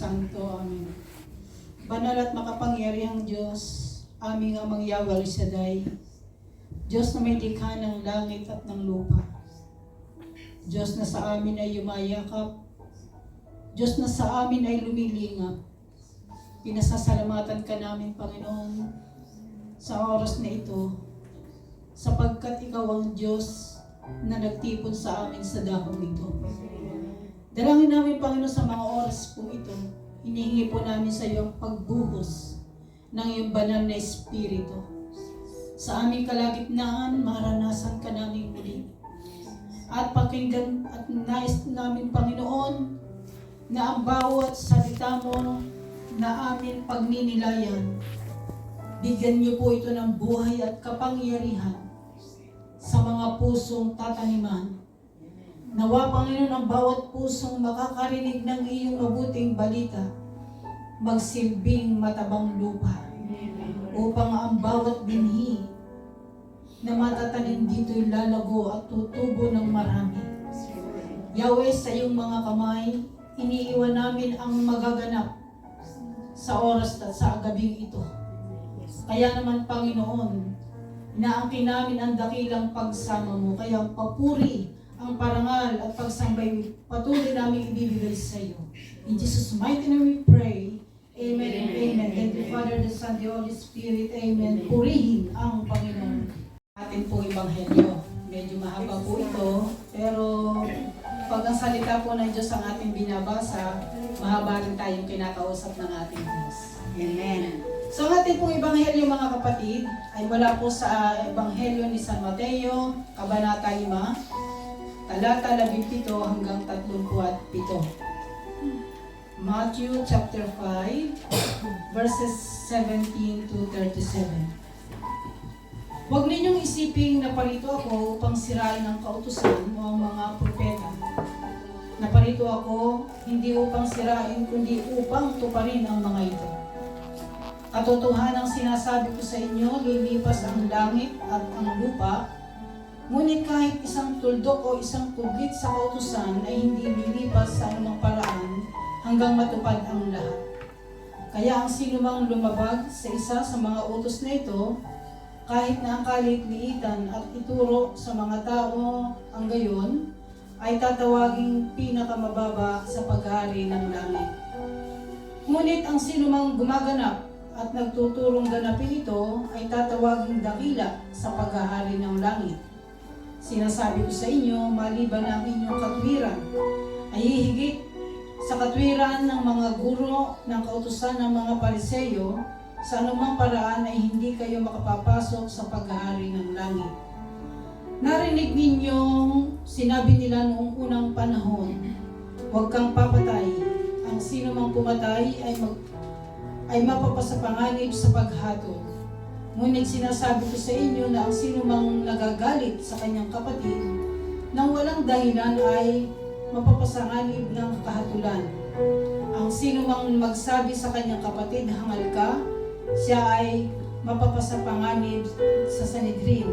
Santo. Amen. Banal at makapangyarihang Diyos, aming amang Yahweh Shaddai, Diyos na may likha ng langit at ng lupa, Diyos na sa amin ay yumayakap, Diyos na sa amin ay lumilingap, pinasasalamatan ka namin, Panginoon, sa oras na ito, sapagkat Ikaw ang Diyos na nagtipon sa amin sa dahong ito. Dalangin namin, Panginoon, sa mga oras po ito, hinihingi po namin sa iyo ang pagbuhos ng iyong banal na Espiritu. Sa aming kalagitnaan, maranasan ka namin muli. At pakinggan at nais namin, Panginoon, na ang bawat salita mo na amin pagninilayan, bigyan niyo po ito ng buhay at kapangyarihan sa mga pusong tataniman. Nawa, Panginoon, ang bawat pusong makakarinig ng iyong mabuting balita, magsilbing matabang lupa, upang ang bawat binhi na matatanim dito'y lalago at tutubo ng marami. Yahweh, sa iyong mga kamay, iniiwan namin ang magaganap sa oras at sa gabing ito. Kaya naman, Panginoon, inaangkin namin ang dakilang pagsama mo, kaya papuri ang parangal at pagsambay patuloy namin ibibigay sa iyo. In Jesus' mighty name we pray. Amen and amen. Thank you, Father, the Son, the Holy Spirit. Amen. Purihin ang Panginoon. Atin pong Ebanghelyo. Medyo mahaba po ito, pero pag ang salita po ng Diyos ang ating binabasa, mahaba rin tayong kinakausap ng ating Diyos. Amen. So ang ating pong Ebanghelyo, mga kapatid, ay mula po sa Ebanghelyo ni San Mateo, Kabanata 5, talata 17 hanggang 37. Matthew chapter 5, verses 17 to 37. Huwag ninyong isiping naparito ako upang sirain ang kautusan o ang mga propeta. Naparito ako hindi upang sirain, kundi upang tuparin ang mga ito. Katotohanang sinasabi ko sa inyo, lilipas ang langit at ang lupa, ngunit kahit isang tuldok o isang kublit sa kautusan ay hindi lilipas sa anumang paraan hanggang matupad ang lahat. Kaya ang sinumang lumabag sa isa sa mga utos na ito, kahit na ang kalit-liitan at ituro sa mga tao ang gayon, ay tatawaging pinakamababa sa paghari ng langit. Ngunit ang sinumang gumaganap at nagtuturong ganapin ito, ay tatawaging dakila sa paghahari ng langit. Sinasabi ko sa inyo, maliban ang inyong katwiran, ay hihigit sa katwiran ng mga guro ng kautusan ng mga Pariseyo, sa anumang paraan ay hindi kayo makapapasok sa paghahari ng langit. Narinig ninyong sinabi nila noong unang panahon, huwag kang papatay. Ang sino mang pumatay ay mapapasapanganib sa paghatol. Ngunit sinasabi ko sa inyo na ang sino mang nagagalit sa kanyang kapatid nang walang dahilan ay mapapasanganib ng kahatulan. Ang sino mang magsabi sa kanyang kapatid, hangal ka, siya ay mapapasapanganib sa Sanhedrin.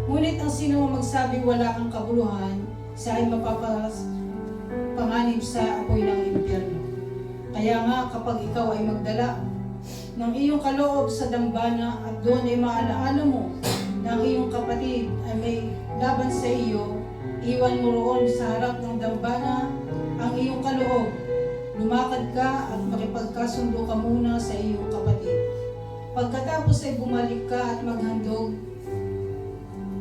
Ngunit ang sino mang magsabi wala kang kabuluhan, siya ay mapapasanganib sa apoy ng impyerno. Kaya nga kapag ikaw ay magdala ng iyong kaloob sa dambana at doon ay maalaala mo na ang iyong kapatid ay may laban sa iyo, iwan mo roon sa harap ng dambana ang iyong kaloob. Lumakad ka at makipagkasundo ka muna sa iyong kapatid. Pagkatapos ay bumalik ka at maghandog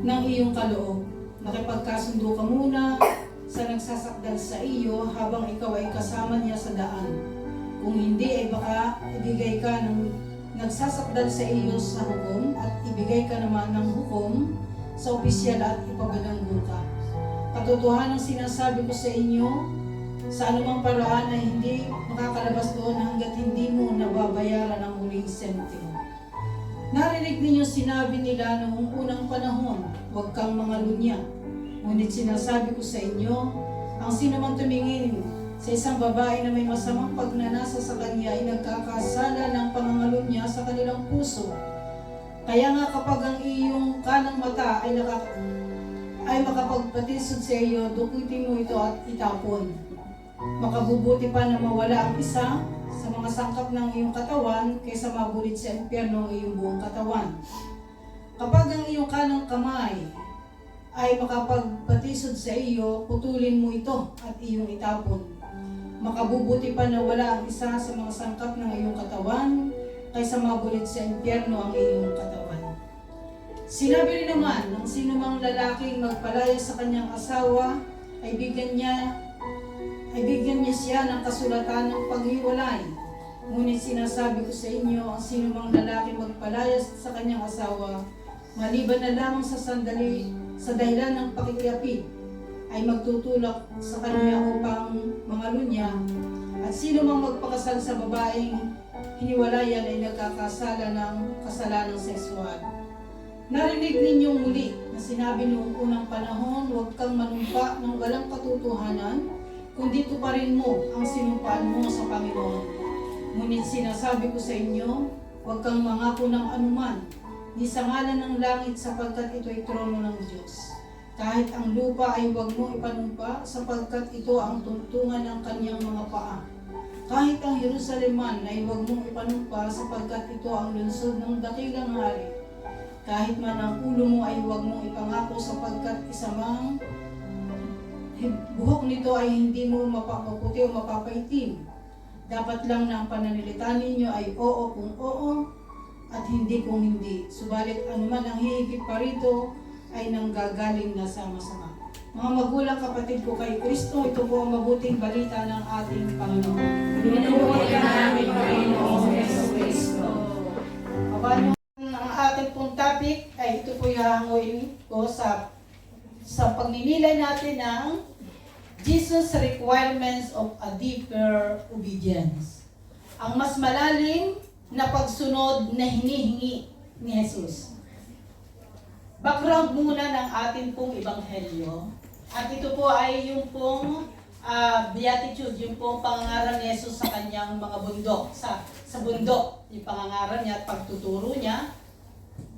ng iyong kaloob. Makipagkasundo ka muna sa nagsasakdal sa iyo habang ikaw ay kasama niya sa daan. Kung hindi ay baka ibigay ka ng nagsasakdal sa iyo sa hukom at ibigay ka naman ng hukom sa opisyal at ipabalanggo ka. Katotohanan ang sinasabi ko sa inyo, sa anumang paraan ay hindi makakalabas doon hanggat hindi mo nababayaran ang huling sentimo. Narinig ninyo sinabi nila noong unang panahon, huwag kang mangalunya. Ngunit sinasabi ko sa inyo, ang sino man tumingin sa isang babae na may masamang pagnanasa sa kanya ay nagkakasala ng pangangalunya sa kanilang puso. Kaya nga kapag ang iyong kanang mata ay makapagpatisod sa iyo, dukutin mo ito at itapon. Makabubuti pa na mawala ang isa sa mga sangkap ng iyong katawan kaysa mabulit sa impyerno ang iyong buong katawan. Kapag ang iyong kanang kamay ay makapagpatisod sa iyo, putulin mo ito at iyong itapon. Makabubuti pa na wala ang isa sa mga sangkap ng iyong katawan kaysa mabulit sa impyerno ang iyong katawan. Sinabi rin naman ng sinumang lalaking magpalaya sa kanyang asawa ay bigyan niya siya ng kasulatan ng paghiwalay. Ngunit sinasabi ko sa inyo, ang sinumang lalaki magpalaya sa kanyang asawa, maliban na lamang sa sandali sa dahilan ng pakikiapid, ay magtutulak sa kanya upang mangalo niya, at sino mang magpakasal sa babaeng hiniwalayan ay nagkakasala ng kasalanang sexual. Narinig ninyong muli na sinabi noong unang panahon, huwag kang manumpa ng walang katotohanan, kundi tuparin mo ang sinumpaan mo sa Panginoon. Ngunit sinasabi ko sa inyo, huwag kang mangako ng anuman, ni sa ngalan ng langit sapagkat ito ay trono ng Diyos. Kahit ang lupa ay huwag mo ipanumpa sapagkat ito ang tuntungan ng kanyang mga paa. Kahit ang Jerusaleman ay huwag mong ipanumpa sapagkat ito ang lungsod ng dakilang hari. Kahit man ang ulo mo ay huwag mong ipangako sapagkat isamang buhok nito ay hindi mo mapapaputi o mapapaitim. Dapat lang na ang pananalita ninyo ay oo kung oo at hindi kung hindi. Subalit anuman ang hihigit pa rito ay nanggagaling na sa masama. Mga magulang, kapatid ko kay Kristo, ito po ang mabuting balita ng ating Panginoon. Pinupuri ka namin, Panginoong Jesucristo. Paano ang ating pong topic ay ito po ihahanguin ko sa pagninilay natin ng Jesus' requirements of a deeper obedience. Ang mas malalim na pagsunod na hinihingi ni Jesus. Background muna ng ating pong ebanghelyo. At ito po ay yung pong beatitude, yung pong pangangaral ni Jesus sa kanyang mga bundok. Sa bundok, yung pangangaral niya at pagtuturo niya.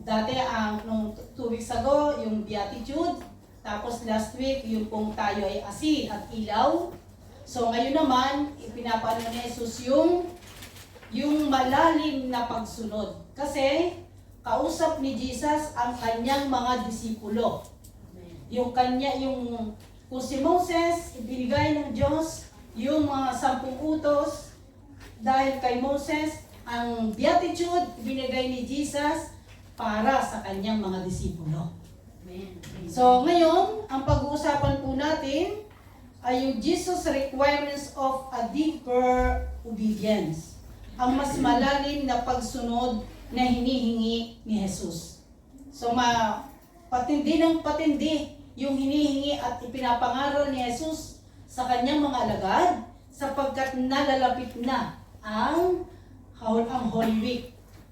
Dati, nung 2 weeks ago, yung beatitude. Tapos last week, yung pong tayo ay asin at ilaw. So ngayon naman, ipinapaano ni Jesus yung malalim na pagsunod. Kasi, kausap ni Jesus ang kanyang mga disipulo. Kung si Moses, ibinigay ng Diyos yung mga 10 utos. Dahil kay Moses, ang beatitude, ibinigay ni Jesus para sa kanyang mga disipulo. So, ngayon, ang pag-uusapan po natin ay yung Jesus' requirements of a deeper obedience. Ang mas malalim na pagsunod na hinihingi ni Jesus. So, patindi ng patindi yung hinihingi at ipinapangaral ni Jesus sa kanyang mga alagad sapagkat nalalapit na ang Holy Week.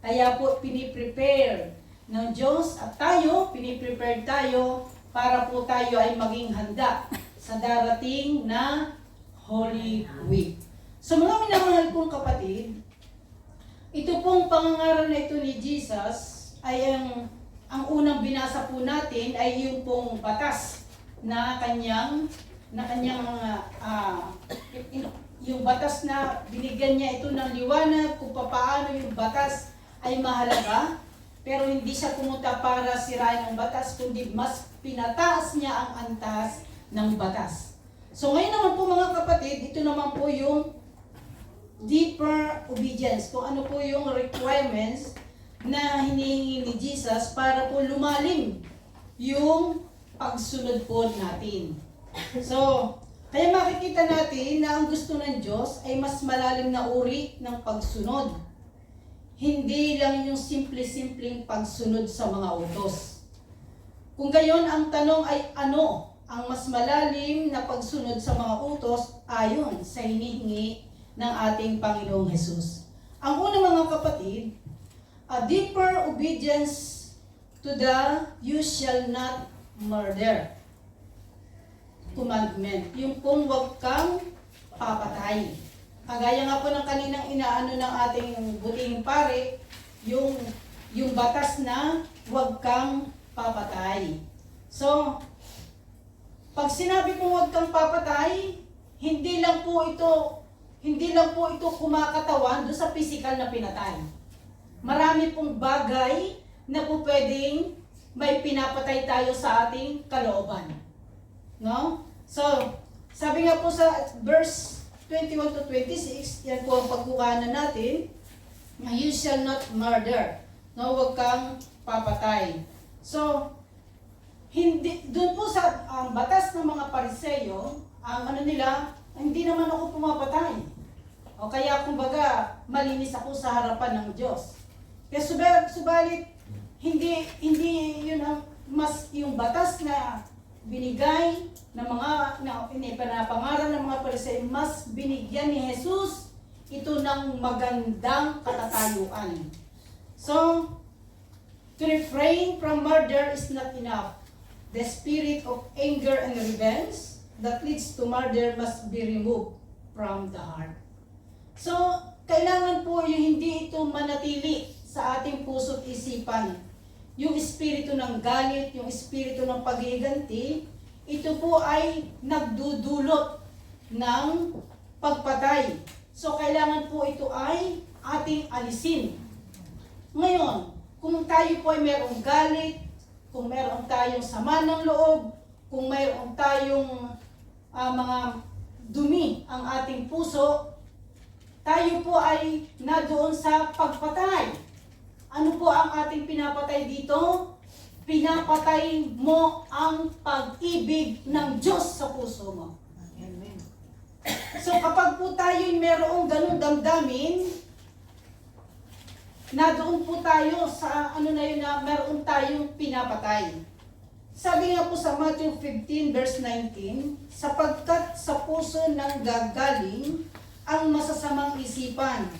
Kaya po, piniprepare ng Diyos at tayo, piniprepare tayo para po tayo ay maging handa sa darating na Holy Week. So mga minamahal kong kapatid, ito pong pangangaral na ito ni Jesus ay ang unang binasa po natin ay yung pong batas na kanyang yung batas na binigyan niya ito ng liwanag kung paano yung batas ay mahalaga. Pero hindi siya pumunta para sirain ang batas, kundi mas pinataas niya ang antas ng batas. So ngayon naman po mga kapatid, ito naman po yung deeper obedience. Kung ano po yung requirements na hinihingi ni Jesus para po lumalim yung pagsunod po natin. So, kaya makikita natin na ang gusto ng Diyos ay mas malalim na uri ng pagsunod. Hindi lang yung simple-simpleng pagsunod sa mga utos. Kung gayon, ang tanong ay ano ang mas malalim na pagsunod sa mga utos ayon sa hinihingi ng ating Panginoong Jesus. Ang una mga kapatid, a deeper obedience to the you shall not murder commandment. Yung kung huwag kang papatay. Kagaya nga po ng kaninang inaano ng ating butihing pare, yung batas na huwag kang papatay. So, pag sinabi kong huwag kang papatay, hindi lang po ito kumakatawan doon sa physical na pinatay. Marami pong bagay na po pwedeng may pinapatay tayo sa ating kalooban. No? So, sabi nga po sa verse 21 to 26, yan po ang pagkukanan natin, na you shall not murder. No, huwag kang papatay. So, hindi doon po sa batas ng mga Pariseyo, ang ano nila, hindi naman ako pumapatay. O kaya kumbaga, malinis ako sa harapan ng Diyos. Kaya subalit, hindi yun ang mas yung batas na binigay ng mga pinapangaral ng mga Pariseyo, mas binigyan ni Jesus ito ng magandang katatayuan. So, to refrain from murder is not enough. The spirit of anger and revenge that leads to murder must be removed from the heart. So, kailangan po yung hindi ito manatili sa ating puso't isipan. Yung espiritu ng galit, yung espiritu ng paghiganti, ito po ay nagdudulot ng pagpatay. So, kailangan po ito ay ating alisin. Ngayon, kung tayo po ay mayroong galit, kung mayroong tayong sama ng loob, kung mayroong tayong mga dumi ang ating puso, tayo po ay nadoon sa pagpatay. Ano po ang ating pinapatay dito? Pinapatay mo ang pag-ibig ng Diyos sa puso mo. Amen. So kapag po tayo mayroong ganung damdamin, na doon po tayo sa ano na yun na meron tayong pinapatay. Sabi nga po sa Matthew 15 verse 19, sapagkat sa puso nang gagaling ang masasamang isipan,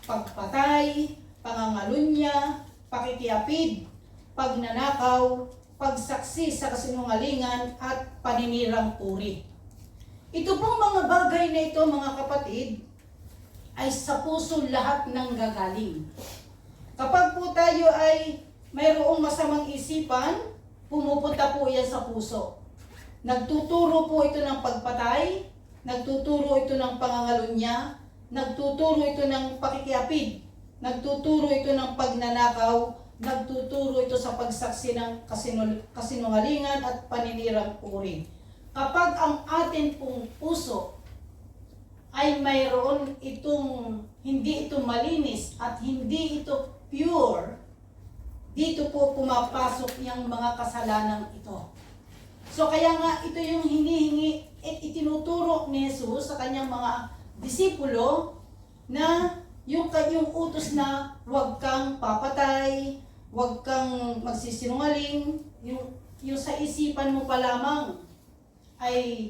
pagpatay, pangangalunya, pakikiapid, pagnanakaw, pagsaksi sa kasinungalingan at paninirang puri. Ito pong mga bagay na ito, mga kapatid, ay sa puso lahat ng gagaling. Kapag po tayo ay mayroong masamang isipan, pumupunta po yan sa puso. Nagtuturo po ito ng pagpatay, nagtuturo ito ng pangangalunya, nagtuturo ito ng pakikiapid, nagtuturo ito ng pagnanakaw, nagtuturo ito sa pagsaksi ng kasinungalingan at paninirang puri. Kapag ang atin pong puso ay mayroon itong hindi ito malinis at hindi ito pure, dito po pumapasok yung mga kasalanan ito. So kaya nga ito yung hinihingi at itinuturo ni Jesus sa kanyang mga disipulo na yung kanyang utos na huwag kang papatay, huwag kang magsisinungaling, yung sa isipan mo pa lamang ay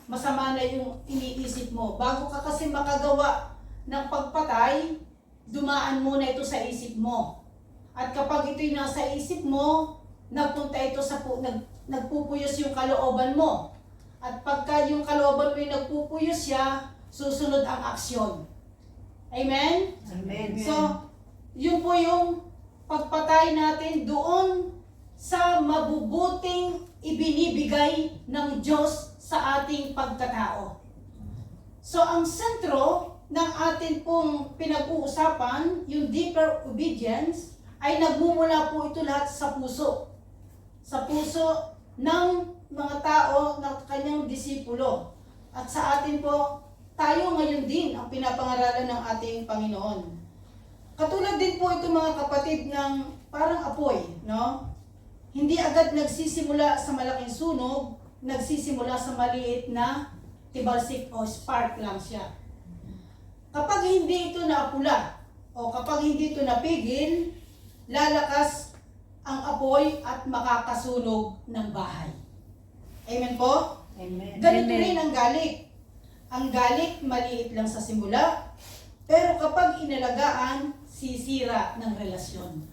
masama na yung iniisip mo. Bago ka kasi makagawa ng pagpatay, dumaan muna ito sa isip mo. At kapag ito'y nasa isip mo, nagpunta ito sa nagpupuyos yung kalooban mo. At pagka yung kalooban mo yung nagpupuyos siya, susunod ang aksyon. Amen? Amen. So, yun po yung pagpatay natin doon sa mabubuting ibinibigay ng Diyos sa ating pagkatao. So, ang sentro ng atin pong pinag-uusapan, yung deeper obedience, ay nagmumula po ito lahat sa puso. Sa puso ng mga tao, ng kanyang disipulo. At sa atin po, tayo ngayon din ang pinapangaralan ng ating Panginoon. Katulad din po ito mga kapatid ng parang apoy, no? Hindi agad nagsisimula sa malaking sunog, nagsisimula sa maliit na tibalsik o spark lang siya. Kapag hindi ito naapula o kapag hindi ito napigil, lalakas ang apoy at makakasunog ng bahay. Amen po? Amen. Ganito rin ang galit. Ang galit maliit lang sa simula, pero kapag inalagaan, sisira ng relasyon.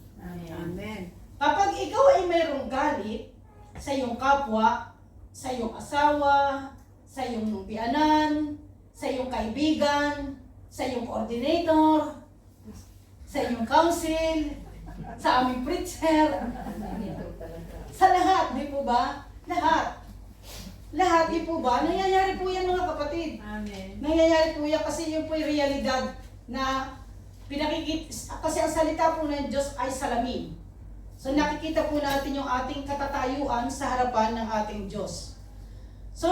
Amen. Kapag ikaw ay mayroong galit sa iyong kapwa, sa iyong asawa, sa iyong numpianan, sa iyong kaibigan, sa iyong coordinator, sa iyong council, sa aming preacher, sa lahat, di po ba? Lahat. Lahat, di po ba? Nangyayari po yan mga kapatid. Amen. Nangyayari po yan kasi yun po yung realidad na kasi ang salita po ng Diyos ay salamin. So nakikita po natin yung ating katatayuan sa harapan ng ating Diyos. So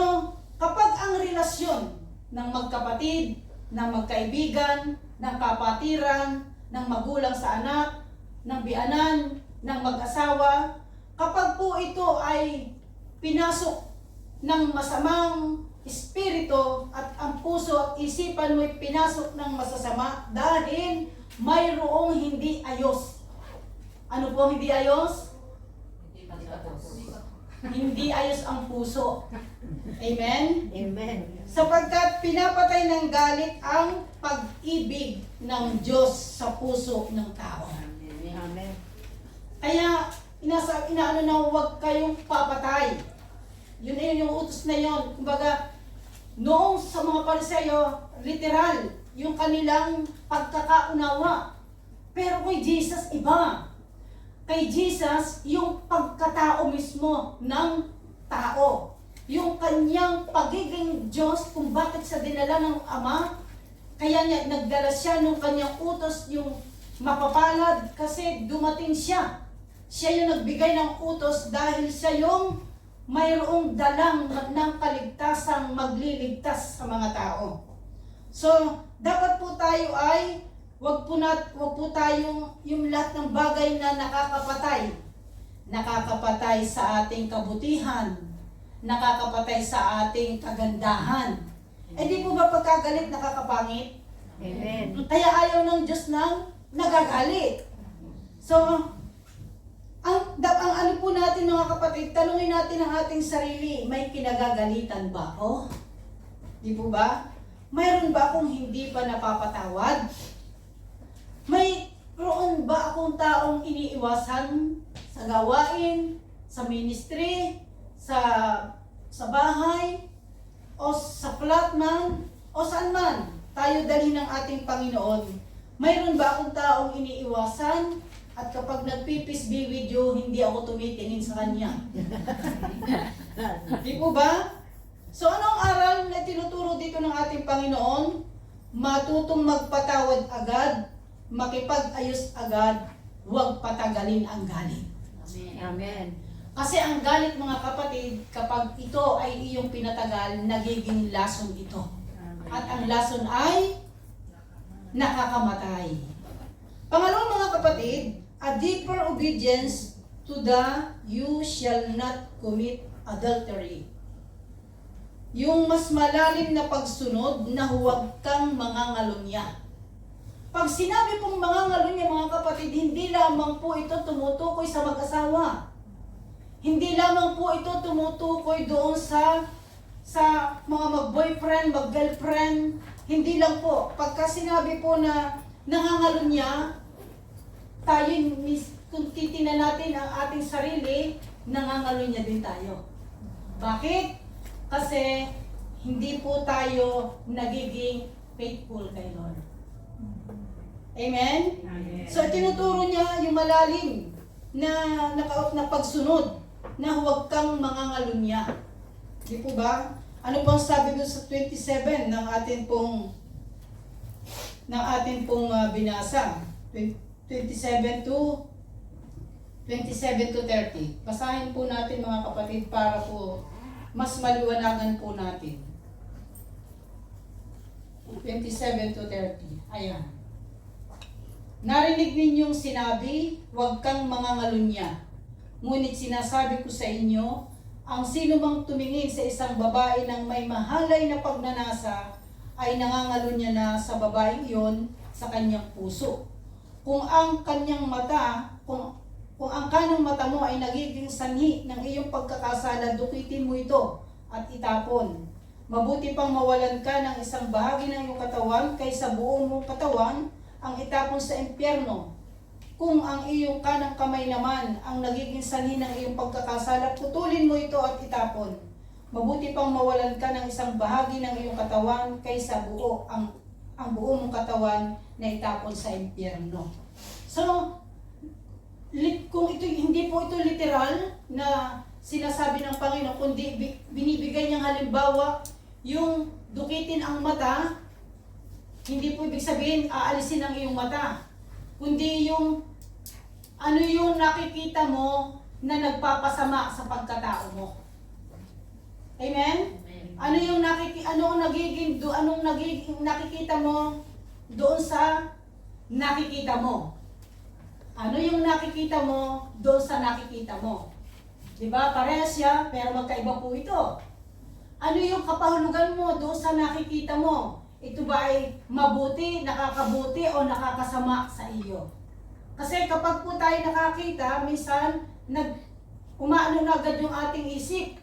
kapag ang relasyon ng magkapatid, ng magkaibigan, ng kapatiran, ng magulang sa anak, ng bianan, ng mag-asawa, kapag po ito ay pinasok ng masamang espiritu at ang puso at isipan mo'y pinasok ng masasama dahil mayroong hindi ayos. Ano po hindi ayos? Hindi ayos ang puso. Amen? Amen. Sapagkat pinapatay ng galit ang pag-ibig ng Diyos sa puso ng tao. Amen. Kaya, inaano na huwag kayong papatay. Yun ay yung utos na yun. Kumbaga, noong sa mga Pariseyo, literal, yung kanilang pagkakaunawa. Pero kay Jesus, iba. Kay Jesus, yung pagkatao mismo ng tao. Yung kanyang pagiging Diyos, kung bakit sa dinala ng Ama, kaya niya nagdala siya ng kanyang utos, yung mapapalad, kasi dumating siya. Siya yung nagbigay ng utos dahil siya yung mayroong dalang ng kaligtasang magliligtas sa mga tao. So, dapat po tayo ay wag po tayong yung lahat ng bagay na nakakapatay sa ating kabutihan, nakakapatay sa ating kagandahan. Eh di po ba pagkagalit nakakapangit? Amen. Kaya ayaw ng Diyos ng nagagalit. So, ang ano po natin mga kapatid, tanungin natin ang ating sarili, may kinagagalitan ba ako? Di po ba? Mayroon ba akong hindi pa napapatawad? Mayroon ba akong taong iniiwasan sa gawain, sa ministry, sa bahay, o sa flatman, o saan man tayo dalhin ng ating Panginoon? Mayroon ba akong taong iniiwasan? At kapag nagpipis-be video, hindi ako tumitingin sa kanya. Di po ba? So anong aral na tinuturo dito ng ating Panginoon? Matutong magpatawad agad, makipag-ayos agad, huwag patagalin ang galit. Amen. Kasi ang galit mga kapatid, kapag ito ay iyong pinatagal, nagiging lason ito. At ang lason ay nakakamatay. Pangalawa mga kapatid, a deeper obedience to the you shall not commit adultery. Yung mas malalim na pagsunod na huwag kang mangangalunya. Pag sinabi pong mangangalunya mga kapatid, hindi lamang po ito tumutukoy sa mag-asawa. Hindi lamang po ito tumutukoy doon sa mga mag-boyfriend, mag-girlfriend. Hindi lang po. Pagka sinabi po na nangangalunya, tayo, kung titingnan natin ang ating sarili, nangangalunya din tayo. Bakit? Kasi hindi po tayo nagiging faithful kay Lord. Amen? Amen. So tinuturo niya yung malalim na pagsunod na huwag kang mangangalunya. Di po ba? Ano pong sabi doon sa 27 ng atin pong binasa? 27 to 30. Basahin po natin mga kapatid para po mas maliwanagan po natin. 27 to 30. Ayan. Narinig ninyong sinabi, huwag kang mangangalunya. Ngunit sinasabi ko sa inyo, ang sino mang tumingin sa isang babae ng may mahalay na pagnanasa ay nangangalunya na sa babaeng iyon sa kanyang puso. Kung ang kanang mata mo ay nagiging sanhi ng iyong pagkakasala, dukitin mo ito at itapon. Mabuti pang mawalan ka ng isang bahagi ng iyong katawan kaysa buong mong katawan ang itapon sa impyerno. Kung ang iyong kanang kamay naman ang nagiging sanhi ng iyong pagkakasala, putulin mo ito at itapon. Mabuti pang mawalan ka ng isang bahagi ng iyong katawan kaysa ang buong mong katawan na itapon sa impyerno. So, kung ito hindi po ito literal na sinasabi ng Panginoon, kundi binibigay niyang halimbawa, yung dukitin ang mata, hindi po ibig sabihin aalisin ang iyong mata, kundi yung ano yung nakikita mo na nagpapasama sa pagkatao mo. Amen? Ano yung anong nagiging nakikita mo doon sa nakikita mo? Ano yung nakikita mo doon sa nakikita mo? 'Di ba? Parehas siya, pero magkaiba po ito. Ano yung kapahulugan mo doon sa nakikita mo? Ito ba ay mabuti, nakakabuti, o nakakasama sa iyo? Kasi kapag po tayo nakakita, minsan umaano na agad yung ating isip.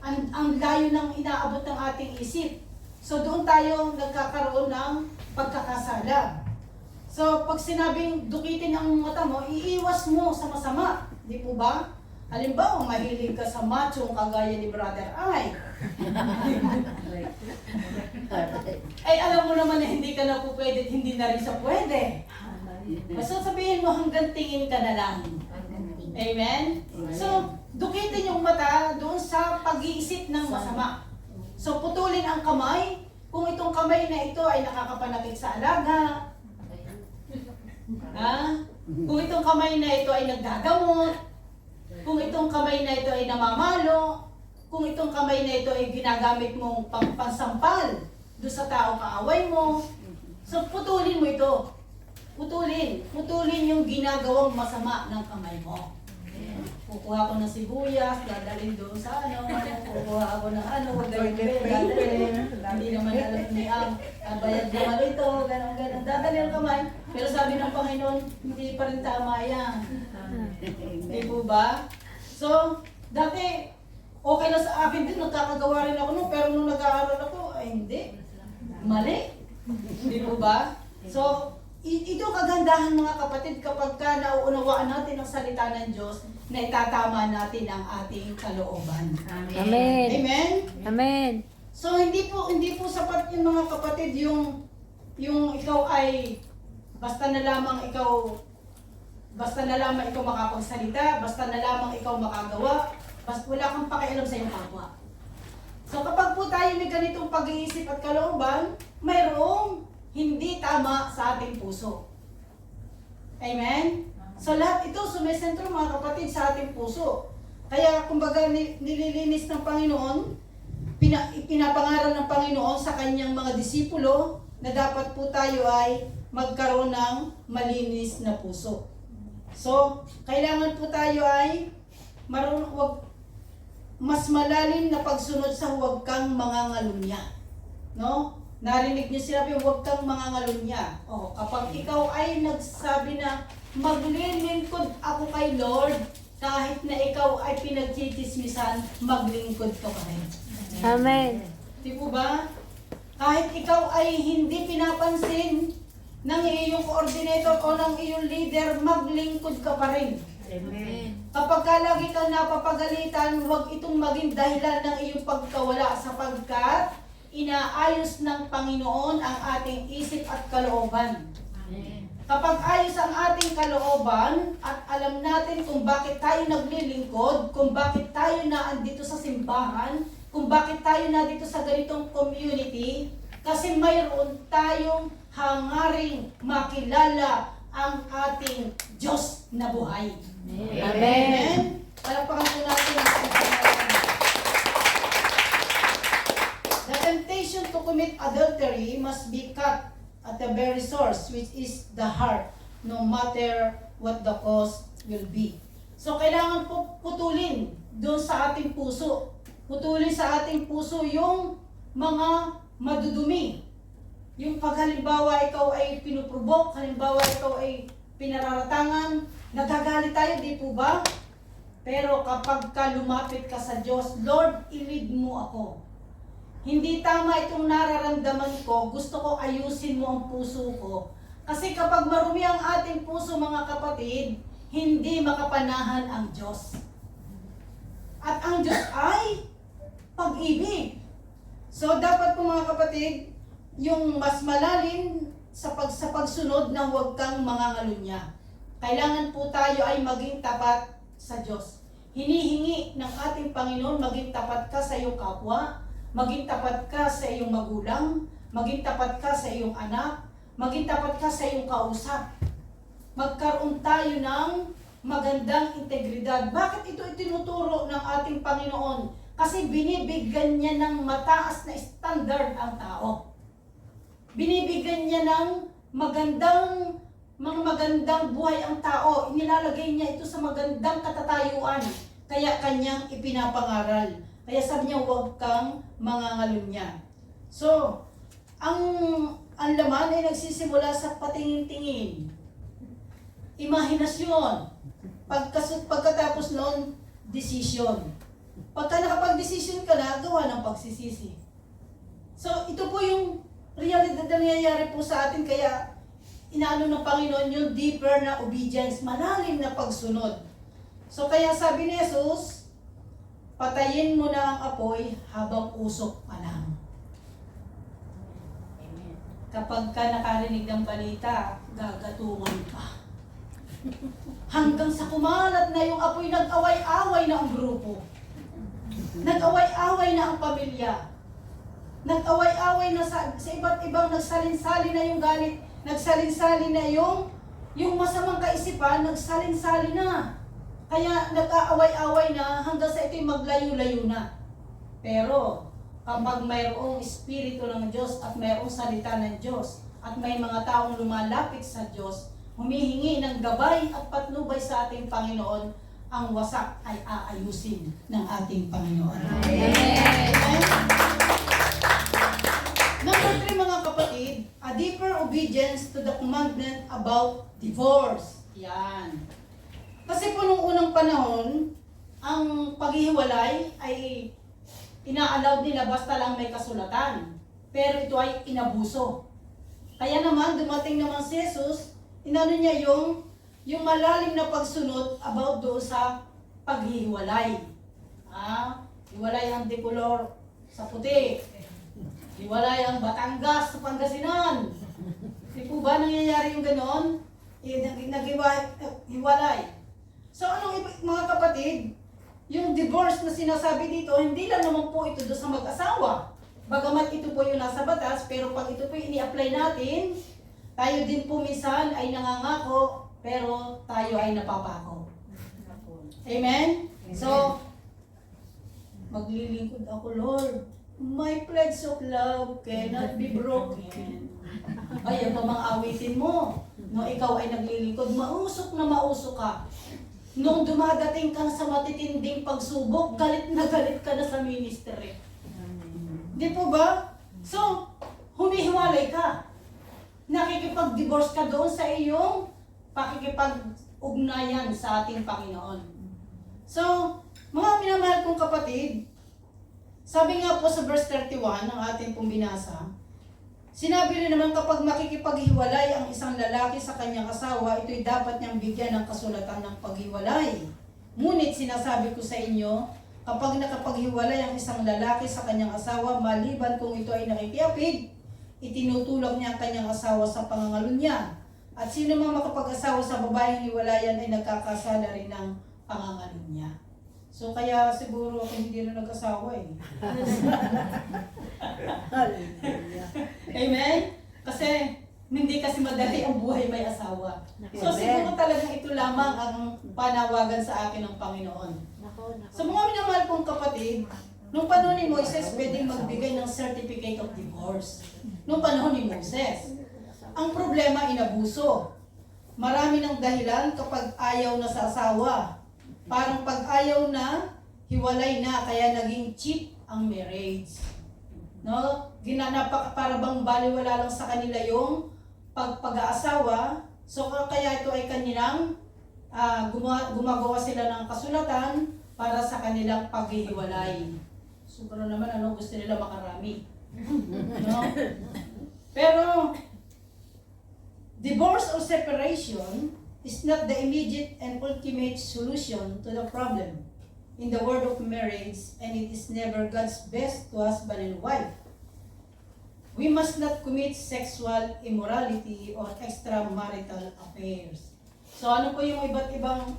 Ang layo ng inaabot ng ating isip. So doon tayo nagkakaroon ng pagkakasala. So pag sinabing dukitin ang mata mo, iiwas mo sa masama. Di po ba? Halimbawa, mahilig ka sa machong kagaya ni Brother Ay. Ay alam mo naman na hindi ka na po pwede at hindi na rin sa pwede. Basta sabihin mo hanggang tingin ka na lang. Amen? So, dukitin yung mata doon sa pag-iisip ng masama. So, putulin ang kamay. Kung itong kamay na ito ay nakakapanakit sa alaga. Kung itong kamay na ito ay nagdadamot. Kung itong kamay na ito ay namamalo. Kung itong kamay na ito ay ginagamit mong pansampal doon sa tao kaaway mo. So, putulin mo ito. Putulin yung ginagawang masama ng kamay mo. Kukuha ko ng sibuyas, dadalhin doon sa kukuha ako ng dadalhin. Hindi naman alam ni bayad naman ito, gano'n. Dadalhin ang kamay. Pero sabi ng Panginoon, hindi pa rin tama yan. Hindi po ba? So, dati, okay na sa akin din, nagkakagawa rin ako nun, pero nung nag-aaral ako, ay hindi. Mali. Hindi po ba? So, ito kagandahan mga kapatid kapag ka nauunawaan natin ang salita ng Diyos na itatama natin ang ating kalooban. Amen. Amen? Amen. So hindi po sapat yung mga kapatid yung ikaw ay basta na lamang ikaw makapagsalita, basta na lamang ikaw makagawa, basta wala kang pakialam sa iyong kapwa. So kapag po tayo may ganitong pag-iisip at kalooban, mayroong hindi tama sa ating puso. Amen? So lahat ito sumisentro mga kapatid sa ating puso. Kaya kumbaga nililinis ng Panginoon, pinapangaral ng Panginoon sa kanyang mga disipulo na dapat po tayo ay magkaroon ng malinis na puso. So, kailangan po tayo ay mas malalim na pagsunod sa huwag kang mangangalunya. No? Narinig niyo sinabi, huwag kang mangangalunya. Kapag ikaw ay nagsabi na maglilingkod ako kay Lord, kahit na ikaw ay pinagtitismisan, maglingkod ka pa rin. Amen. Di po ba? Kahit ikaw ay hindi pinapansin ng iyong coordinator o ng iyong leader, maglingkod ka pa rin. Amen. Kapag ka lagi kang napapagalitan, huwag itong maging dahilan ng iyong pagkawala sapagkat inaayos ng Panginoon ang ating isip at kalooban. Kapag ayos ang ating kalooban at alam natin kung bakit tayo naglilingkod, kung bakit tayo naandito sa simbahan, kung bakit tayo na dito sa ganitong community, kasi mayroon tayong hangaring makilala ang ating Diyos na buhay. Amen. Palakpakan po natin ang Panginoon. The temptation to commit adultery must be cut at the very source, which is the heart, no matter what the cause will be. So, kailangan po putulin doon sa ating puso. Putulin sa ating puso yung mga madudumi. Yung pag halimbawa ikaw ay pinuprobok, halimbawa ikaw ay pinararatangan, nagagalit tayo, di po ba? Pero kapag ka lumapit ka sa Diyos, Lord, i-lead mo ako. Hindi tama itong nararamdaman ko, gusto ko ayusin mo ang puso ko. Kasi kapag marumi ang ating puso mga kapatid, hindi makapanahan ang Diyos. At ang Diyos ay pag-ibig. So dapat po mga kapatid, yung mas malalim sa pagsunod na huwag kang mangangalunya. Kailangan po tayo ay maging tapat sa Diyos. hinihingi ng ating Panginoon, maging tapat ka sa iyong kapwa, maging tapat ka sa iyong magulang, maging tapat ka sa iyong anak, maging tapat ka sa iyong kausap. Magkaroon tayo ng magandang integridad. Bakit ito itinuturo ng ating Panginoon? Kasi binibigyan niya ng mataas na standard ang tao. Binibigyan niya ng magandang buhay ang tao. Inilalagay niya ito sa magandang katatayuan. Kaya kanyang ipinapangaral. Kaya sabi niya, huwag kang mangangalunya. So, ang laman ay nagsisimula sa patingin-tingin. Imahinasyon. Pagkatapos noon, decision. Pagka nakapag-decision ka na, gawa ng pagsisisi. So, ito po yung realidad na nangyayari po sa atin. Kaya, inaano ng Panginoon yung deeper na obedience, malalim na pagsunod. So, kaya sabi ni Jesus, patayin mo na ang apoy habang usok pa lang. Kapag ka nakarinig ng balita, gagatungan pa. Hanggang sa kumalat na yung apoy, nag-away-away na ang grupo. Nag-away-away na ang pamilya. Nag-away-away na sa iba't ibang nagsalin-sali na yung galit. Nagsalin-sali na yung masamang kaisipan, nagsalin-sali na. Kaya nag-aaway-away na hanggang sa ito'y maglayo-layo na. Pero kapag mayroong Espiritu ng Diyos at mayroong salita ng Diyos at may mga taong lumalapit sa Diyos, humihingi ng gabay at patnubay sa ating Panginoon, ang wasak ay aayusin ng ating Panginoon. Amen. Number 3, mga kapatid, a deeper obedience to the commandment about divorce. Yan. Kasi po nung unang panahon, ang paghihiwalay ay ina-allowed nila basta lang may kasulatan. Pero ito ay inabuso. Kaya naman, dumating naman si Jesus, inano niya yung malalim na pagsunod about doon sa paghihiwalay. Hiwalay ang Dicolor sa puti. Hiwalay ang Batangas sa Pangasinan. Di po ba nangyayari yung ganon? Hiwalay. So mga kapatid, yung divorce na sinasabi dito, hindi lang naman po ito doon sa mag-asawa. Bagamat ito po yung nasa batas, pero pag ito po ini-apply natin, tayo din po minsan ay nangangako, pero tayo ay napapako. Amen? So, maglilingkod ako, Lord. My pledge of love cannot be broken. Ay, ito mga awitin mo. No, ikaw ay naglilingkod, mausok na mausok ka. Nung dumadating kang sa matitinding pagsubok, galit na galit ka na sa ministry. Di po ba? So, humihiwalay ka. Nakikipag-divorce ka doon sa iyong pakikipag-ugnayan sa ating Panginoon. So, mga minamahal kong kapatid, sabi nga po sa verse 31 ng ating pong binasa, sinabi rin naman kapag makikipaghiwalay ang isang lalaki sa kanyang asawa, ito'y dapat niyang bigyan ng kasulatan ng paghiwalay. Ngunit sinasabi ko sa inyo, kapag nakapaghiwalay ang isang lalaki sa kanyang asawa, maliban kung ito ay nakikiapid, itinutulak niya ang kanyang asawa sa pangangalunya. At sino mang makapag-asawa sa babaeng hiwalayan ay nagkakasala rin ng pangangalunya. So kaya siguro ako hindi na nag-asawa eh. Amen? Kasi hindi kasi madali ang buhay may asawa. So siguro talagang ito lamang ang panawagan sa akin ng Panginoon. So mga minamahal kong kapatid, nung panahon ni Moises, pwedeng magbigay ng certificate of divorce. Nung panahon ni Moses, ang problema inabuso. Marami ng dahilan kapag ayaw na sa asawa. Parang pag ayaw na, hiwalay na, kaya naging cheap ang marriage. No? Para bang baliwala lang sa kanila yung pag-aasawa. So kaya ito ay kanilang gumagawa sila ng kasulatan para sa kanilang paghihiwalay. Sobra naman gusto nila makarami. No? Pero divorce or separation is not the immediate and ultimate solution to the problem in the world of marriage, and it is never God's best to husband and wife. We must not commit sexual immorality or extramarital affairs. So ano po yung iba't ibang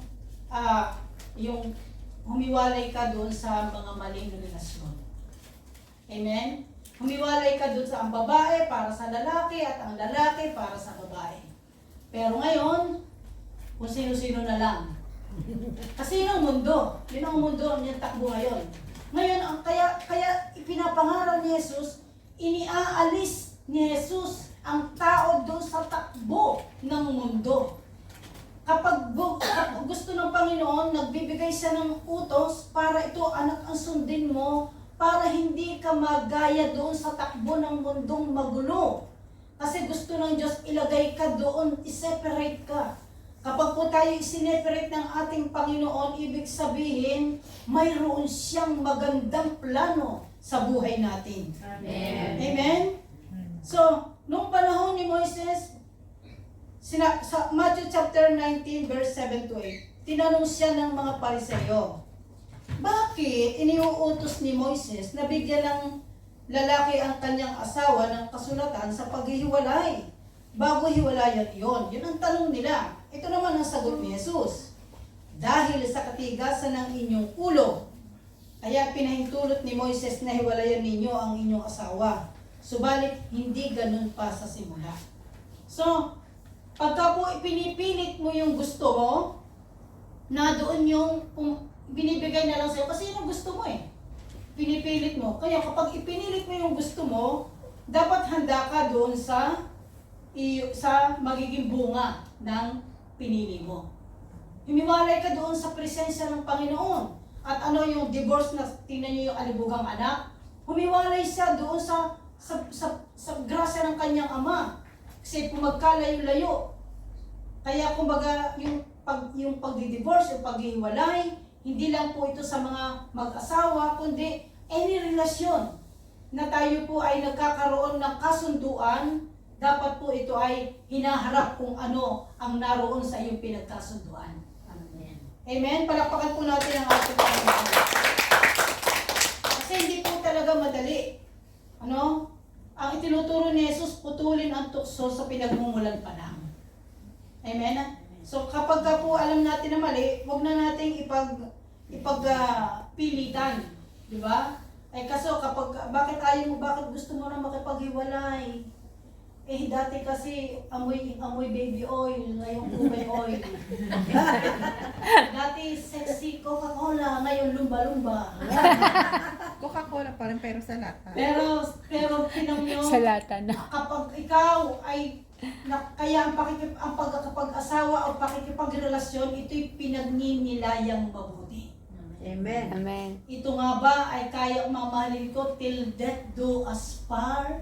yung humiwalay ka doon sa mga maling relasyon. Amen? Humiwalay ka doon sa ang babae para sa lalaki at ang lalaki para sa babae. Pero ngayon, kung sino-sino na lang. Kasi yun ang mundo. Yun ang mundo ang niyang takbo ngayon. Ngayon, kaya ipinapangaral ni Jesus, iniaalis ni Jesus ang tao doon sa takbo ng mundo. Kapag gusto ng Panginoon, nagbibigay siya ng utos para ito, anak, ang sundin mo, para hindi ka magaya doon sa takbo ng mundong magulo. Kasi gusto ng Diyos ilagay ka doon, i-separate ka. Kapag po tayo isineperate ng ating Panginoon, ibig sabihin, mayroon siyang magandang plano sa buhay natin. Amen. Amen? So, nung panahon ni Moises, sa Matthew chapter 19, verse 7 to 8, tinanong siya ng mga Pariseo, bakit iniuutos ni Moises na bigyan ng lalaki ang kanyang asawa ng kasulatan sa paghihiwalay? Bago hiwalayan yon. Yun ang tanong nila. Ito naman ang sagot ni Jesus. Dahil sa katigasan ng inyong ulo, kaya pinahintulot ni Moises na hiwalayan ninyo ang inyong asawa. Subalit, hindi ganun pa sa simula. So, pagka po ipinipilit mo yung gusto mo, na doon yung binibigay na lang sa'yo, kasi yun ang gusto mo eh. Pinipilit mo. Kaya kapag ipinilit mo yung gusto mo, dapat handa ka doon sa magiging bunga ng pinili mo. Humiwalay ka doon sa presensya ng Panginoon. At ano yung divorce na tingnan niyo yung alibugang anak? Humiwalay siya doon sa grasya ng kanyang ama. Kasi pumagkalayo-layo. Kaya kumbaga yung pagdi-divorce, yung paghihiwalay, hindi lang po ito sa mga mag-asawa, kundi any relasyon na tayo po ay nagkakaroon ng kasunduan, dapat po ito ay hinaharap kung ano ang naroon sa iyong pinagkasunduan. Amen. Amen? Palakpakan po natin ang ating Panginoon. Kasi hindi po talaga madali. Ano? Ang itinuturo ni Jesus, putulin ang tukso sa pinagmumulan pa lang. Amen? So kapag ka po alam natin na mali, huwag na nating ipagpilitan. Di ba? Eh kaso bakit gusto mo na makipaghiwalay? Eh dati kasi amoy baby oil, ngayon ube oil. Dati sexy Coca-Cola, ngayon lumba-lumba. Coca-Cola pa rin pero sa lata. Pero tinong nyo, Sa lata na. kapag ikaw ay kaya ang pagkakapag-asawa o pakikipagrelasyon, ito'y pinagninilayang mabuti. Amen. Amen. Ito nga ba ay kaya mamahalin ko till death do us part?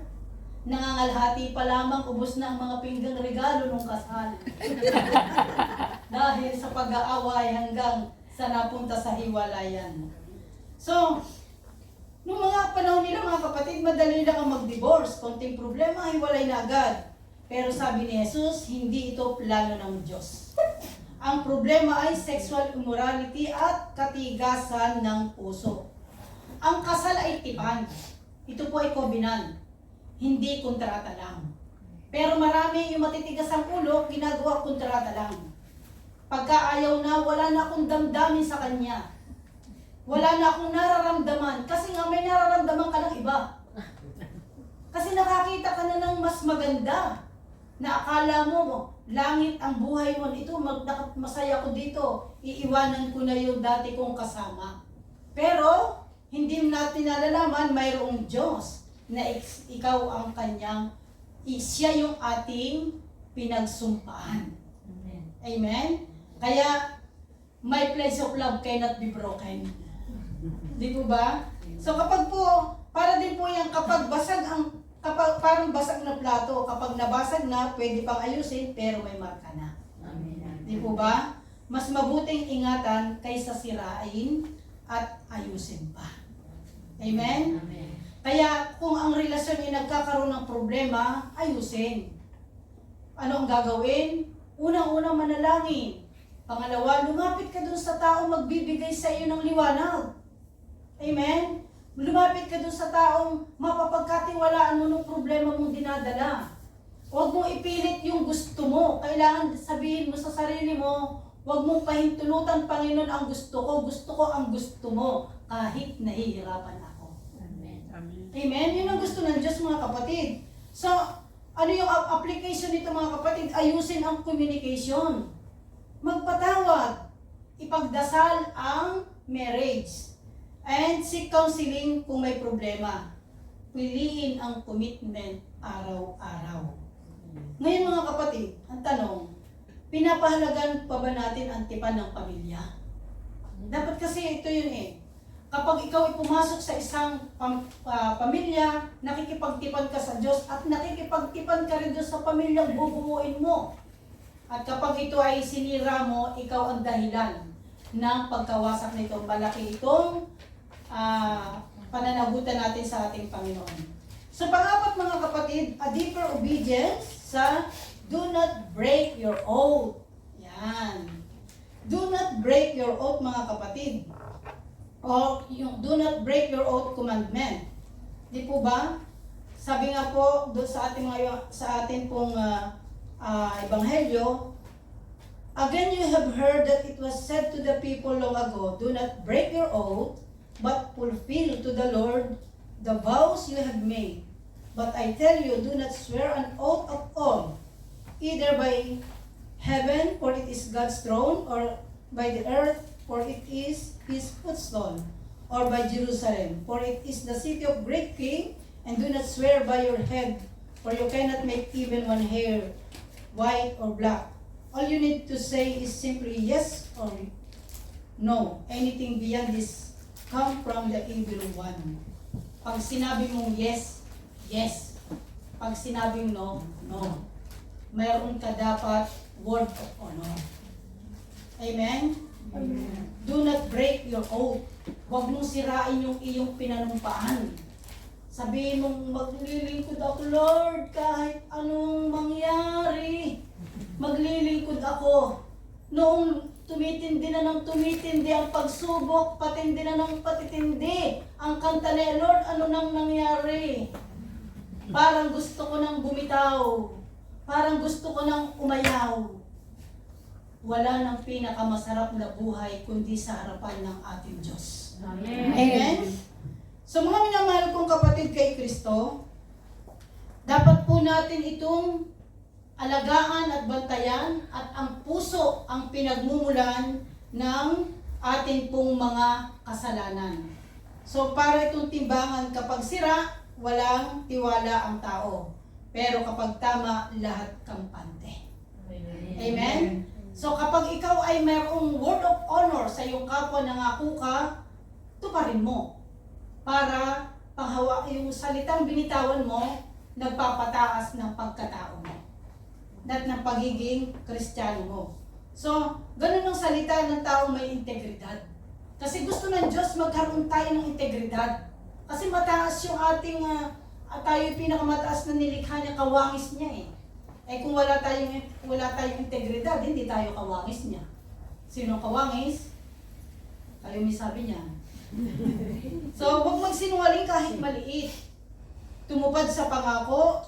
Nangangalhati pa lamang, ubos na ang mga pinggang regalo nung kasal. Dahil sa pag-aaway hanggang sa napunta sa hiwalayan. So, nung mga panahon nila mga kapatid, madali lang ang mag-divorce. Konting problema, hiwalay na agad. Pero sabi ni Jesus, hindi ito plano ng Diyos. Ang problema ay sexual immorality at katigasan ng puso. Ang kasal ay tipan. Ito po ay covenant. Hindi kontrata lang. Pero marami yung matitigas ang ulo, ginagawa kontrata lang. Pagka ayaw na, wala na akong damdamin sa kanya. Wala na akong nararamdaman. Kasi nga may nararamdaman ka ng iba. Kasi nakakita ka na ng mas maganda. Na akala mo, langit ang buhay mo. Ito, masaya ko dito. Iiwanan ko na yung dati kong kasama. Pero, hindi natin nalalaman, mayroong Diyos na ikaw ang kanyang, siya yung ating pinagsumpaan. Amen. Amen? Kaya, my pledge of love cannot be broken. Di po ba? So kapag po, para din po yan, kapag parang basag na plato, kapag nabasag na, pwede pang ayusin, pero may marka na. Amen. Di po ba? Mas mabuting ingatan kaysa sirain at ayusin pa. Amen? Amen. Kaya kung ang relasyon ay nagkakaroon ng problema, ayusin. Ano ang gagawin? Unang-unang manalangin. Pangalawa, lumapit ka dun sa taong magbibigay sa iyo ng liwanag. Amen? Lumapit ka dun sa taong mapapagkatiwalaan mo ng problema mong dinadala. Huwag mong ipilit yung gusto mo. Kailangan sabihin mo sa sarili mo, Huwag mong pahintulutan, Panginoon, ang gusto ko ang gusto mo, kahit nahihirapan ako. Amen. Amen? Yun ang gusto ng Diyos, mga kapatid. So, ano yung application nito, mga kapatid? Ayusin ang communication. Magpatawad. Ipagdasal ang marriage. And seek counseling kung may problema. Piliin ang commitment araw-araw. Ngayon, mga kapatid, ang tanong, pinapahalagan pa ba natin ang tipan ng pamilya? Dapat kasi ito yun eh. Kapag ikaw ay pumasok sa isang pamilya, nakikipagtipan ka sa Diyos at nakikipagtipan ka rin doon sa pamilyang bubuuin mo. At kapag ito ay sinira mo, ikaw ang dahilan ng pagkawasak nito. Malaki itong pananagutan natin sa ating Panginoon. So pang-apat, mga kapatid, a deeper obedience sa do not break your oath. Yan. Do not break your oath, mga kapatid. O yung do not break your oath commandment. Di po ba? Sabi nga po doon sa ating pong ebanghelyo, again you have heard that it was said to the people long ago, do not break your oath, but fulfill to the Lord the vows you have made. But I tell you, do not swear an oath at all, either by heaven, for it is God's throne, or by the earth, for it is his footstool, or by Jerusalem, for it is the city of great king, and do not swear by your head, for you cannot make even one hair white or black. All you need to say is simply yes or no. Anything beyond this come from the evil one. Pag sinabi mong yes, yes. Pag sinabing no, no. Mayroon ka dapat word of honor. Amen? Amen. Do not break your oath. Huwag mong sirain yung iyong pinanumpaan. Sabihin mong maglilingkod ako, Lord, kahit anong mangyari. Maglilingkod ako. Noong tumitindi na ng tumitindi ang pagsubok, patindi na ng patitindi. Ang kanta ni Lord, ano nang nangyari? Parang gusto ko nang bumitaw. Parang gusto ko nang umayaw. Wala nang pinakamasarap na buhay kundi sa harapan ng ating Diyos. Amen. Amen? So mga minamahal kong kapatid kay Kristo, dapat po natin itong alagaan at bantayan at ang puso ang pinagmumulan ng ating pong mga kasalanan. So para itong timbangan, kapag sira, walang tiwala ang tao. Pero kapag tama, lahat kampante. Amen? So kapag ikaw ay mayroong word of honor sa iyong kapwa, nangako ka, tuparin mo. Para panghawa yung salitang binitawan mo, nagpapataas ng pagkatao mo. At ng pagiging Kristiyano mo. So, ganun ang salita ng taong may integridad. Kasi gusto ng Diyos magkaroon tayo ng integridad. Kasi mataas yung ating, tayo pinakamataas na nilikha niya, kawangis niya eh. Eh kung wala tayong integridad, hindi tayo kawangis niya. Sino kawangis? Tayo may sabi niya. So, huwag magsinungaling kahit maliit. Tumupad sa pangako,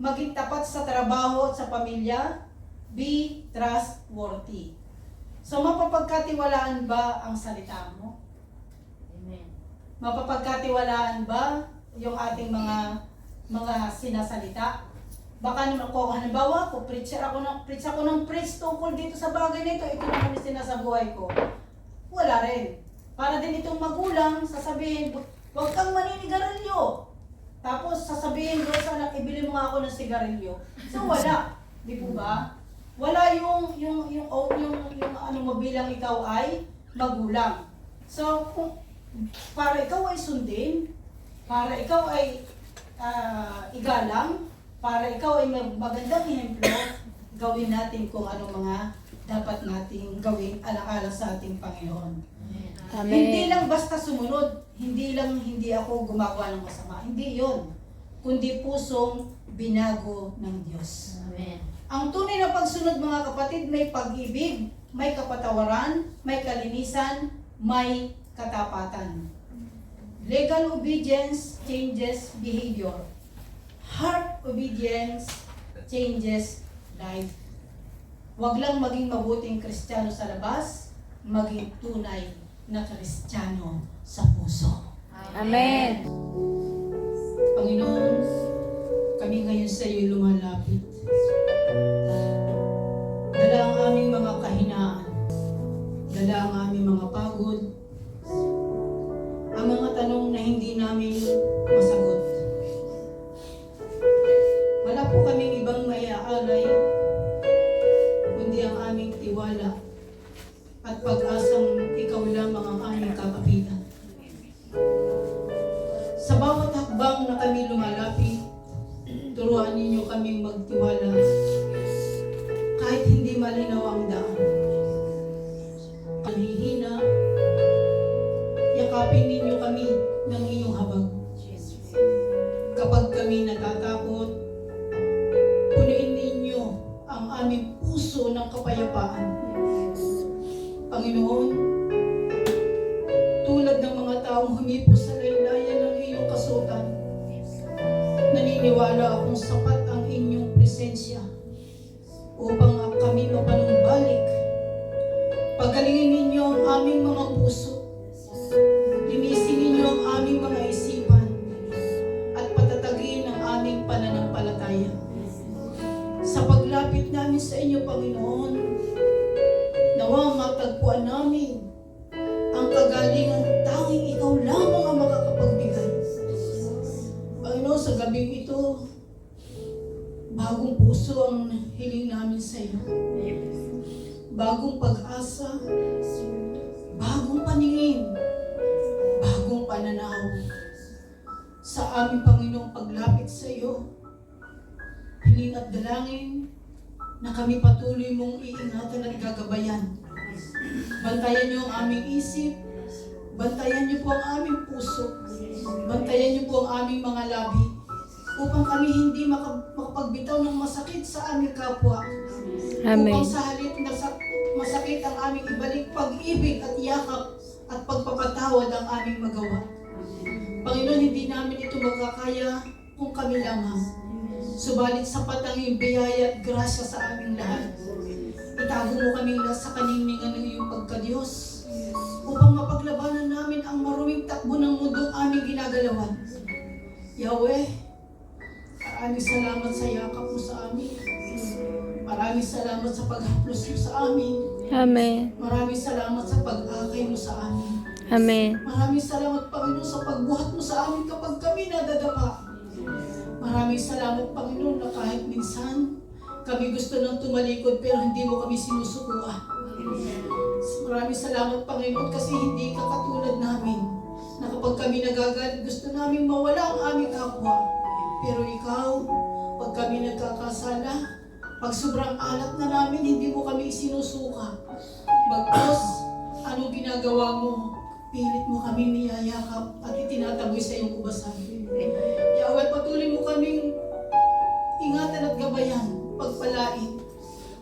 maging tapat sa trabaho at sa pamilya, be trustworthy. So, mapapagkatiwalaan ba ang salita mo? Amen. Mapapagkatiwalaan ba yung ating mga sinasalita? Baka naman kung halimbawa ko, preach ako ng preach tungkol dito sa bagay nito, ito naman yung sinasabuhay ko. Wala rin. Para din itong magulang, sasabihin, huwag kang maninigarilyo. Tapos sasabihin doon sa anak, ibili mo nga ako ng sigarilyo. So wala. Di po ba? Wala yung ano mo bilang ikaw ay magulang. So kung para ikaw ay sundin, para ikaw ay igalang, para ikaw ay magandang ehemplo, gawin natin kung ano mga dapat nating gawin alang-alang sa ating Panginoon. Amen. Hindi lang basta sumunod, hindi ako gumagawa ng masama. Hindi yon, kundi pusong binago ng Diyos. Amen. Ang tunay na pagsunod, mga kapatid, may pag-ibig, may kapatawaran, may kalinisan, may katapatan. Legal obedience changes behavior. Heart obedience changes life. Huwag lang maging mabuting Kristiyano sa labas, maging tunay na Kristiyano sa puso. Amen. Panginoon, kami ngayon sa iyo lumalapit. Dala ang aming mga kahinaan. Dala ang aming mga pagod. Ang mga tanong na hindi namin masagot. Wala po kaming ibang maiaalay, kundi ang aming tiwala at pag-asang ikaw lamang ang aming kakapitan. Sa bawat hakbang na kami lumalapit, turuan ninyo kaming magtiwala kahit hindi malinaw ang daan. Kahihina, yakapin ninyo kami ng iyong habag. Kapag kami natatakot, punuin ninyo ang aming puso ng kapayapaan. Panginoon, tulad ng mga taong humipo sa laylayan ng iyong kasutan, naniniwala akong sapat ang inyong presensya upang kami mapanumbalik. Pagalingin ninyo ang aming mga puso, linisin ninyo ang aming mga isipan, at patatagin ang aming pananampalataya. Sa paglapit namin sa inyo, Panginoon, nawa matagpuan namin ang kagalingan tanging ikaw lamang ang makakapagbigay. Panginoon, sa gabing ito, bagong puso ang hiling namin sa iyo. Bagong pag-asa, bagong paningin, bagong pananaw. Sa aming Panginoong paglapit sa iyo, hiling at dalangin na kami patuloy mong iingatan at gagabayan. Bantayan niyo ang aming isip, bantayan niyo po ang aming puso, bantayan niyo po ang aming mga labi, upang kami hindi makapagbitaw ng masakit sa aming kapwa. Amen. Upang sa halip na masakit ang aming ibalik, pag-ibig at yakap at pagpapatawad ang aming magawa. Panginoon, hindi namin ito magkakaya kung kami lamang. Subalit sapat ang iyong biyaya at grasya sa aming lahat. Itago mo kaming nasa kaningningan ng iyong pagka-Diyos upang mapaglabanan namin ang maruming takbo ng mundong aming ginagalawan. Yahweh, maraming salamat sa yakap mo sa amin. Maraming salamat sa paghaplos mo sa amin. Amen. Maraming salamat sa pag-akay mo sa amin. Amen. Maraming salamat, Panginoon, sa pagbuhat mo sa amin kapag kami nadadapa. Maraming salamat, Panginoon, na kahit minsan kami gusto nang tumalikod pero hindi mo kami sinusukuan. Maraming salamat, Panginoon, kasi hindi ka katulad namin na kapag kami nagagalit, gusto namin mawala ang aming kapwa. Pero ikaw, pag kami nagkakasala, pag sobrang alat na namin, hindi mo kami isinusuka. Bagkus, anong ginagawa mo? Pilit mo kami niyayakap at itinataboy sa iyong kubasan. Yahweh, patuloy mo kaming ingatan at gabayan, pagpalain.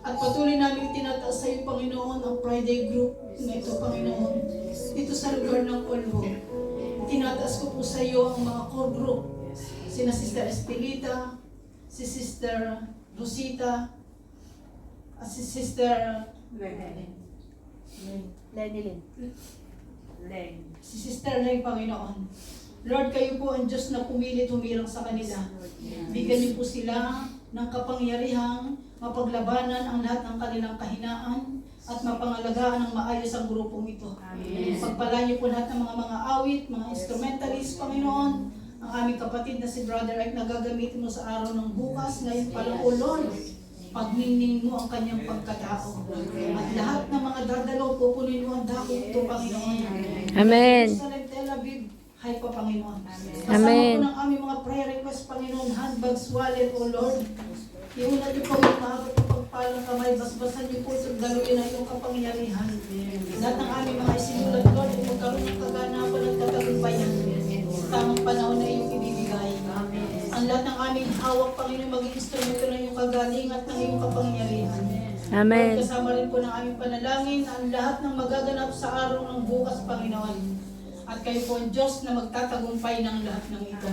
At patuloy namin itinataas sa iyo, Panginoon, ang Friday group na ito, Panginoon. Dito sa lugar ng Olvo. Itinataas ko po sa iyo ang mga core group. Sina Sister Estelita, si Sister Rosita, at si Sister si Sister Leng, Panginoon. Lord, kayo po ang Diyos na pumilit humirang sa kanila. Bigyan niyo po sila ng kapangyarihang mapaglabanan ang lahat ng kanilang kahinaan at mapangalagaan ng maayos ang grupong ito. Pagpala niyo po lahat ng mga awit, mga instrumentalist, Panginoon. Ang aming kapatid na si Brother Ike na gagamitin mo sa araw ng bukas, ngayon pa lang, O Lord, pagningning mo ang kanyang pagkatao. At lahat ng mga dadalaw, pupunin mo ang dako ito, Panginoon. Amen. Jerusalem, Tel Aviv, hay pa, Panginoon. Kasama Amen. po ng aming mga prayer request, Panginoon, handbags, wallet, O Lord. Iuna niyo po yung mahabot ng pagpalang kamay, basbasan niyo po sa daluyan na iyong kapangyarihan. Lahat ng aming mga isinulat, Lord, ay magkaroon ng kaganapan at katagumpayan. Tamang panahon na iyong ibibigay. Ang lahat ng aming hawak, Panginoon, maging instrumento ng iyong kagaling at ng iyong kapangyarihan. Amen. Lord, kasama rin po ng aming panalangin ang lahat ng magaganap sa araw ng bukas, Panginoon. At kayo po ang Diyos na magtatagumpay ng lahat ng ito.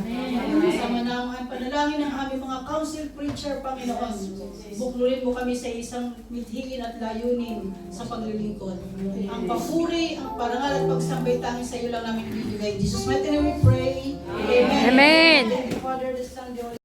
Sama na ang panalangin ng aming mga council preacher, Panginoon. Buklurin mo kami sa isang mithiin at layunin sa paglilingkod. Ang papuri, ang parangal at pagsambay tanging sa iyo lang namin ibibigay. In Jesus' mighty name we pray. Amen. Amen. Thank you, Father, the Son, the Holy